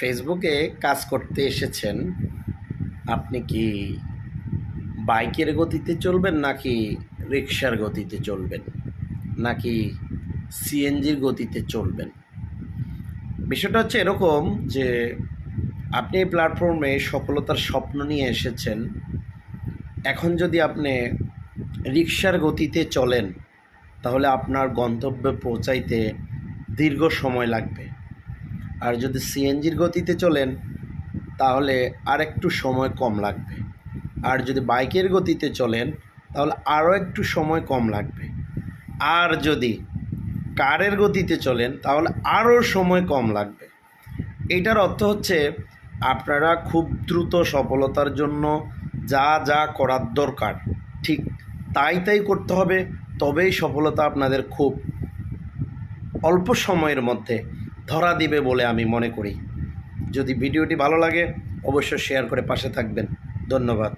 ফেসবুকে কাজ করতে এসেছেন, আপনি কি বাইকের গতিতে চলবেন নাকি রিক্সার গতিতে চলবেন নাকি সিএনজির গতিতে চলবেন? বিষয়টা হচ্ছে এরকম যে আপনি এই প্ল্যাটফর্মে সফলতার স্বপ্ন নিয়ে এসেছেন। এখন যদি আপনি রিক্সার গতিতে চলেন তাহলে আপনার গন্তব্যে পৌঁছাইতে দীর্ঘ সময় লাগবে। আর যদি সিএনজির গতিতে চলেন তাহলে আরেকটু সময় কম লাগবে। আর যদি বাইকের গতিতে চলেন তাহলে আরও একটু সময় কম লাগবে। আর যদি কারের গতিতে চলেন তাহলে আরও সময় কম লাগবে। এইটার অর্থ হচ্ছে আপনারা খুব দ্রুত সফলতার জন্য যা যা করার দরকার ঠিক তাই করতে হবে, তবেই সফলতা আপনাদের খুব অল্প সময়ের মধ্যে ধরা দিবে বলে আমি মনে করি। যদি ভিডিওটি ভালো লাগে অবশ্যই শেয়ার করে পাশে থাকবেন। ধন্যবাদ।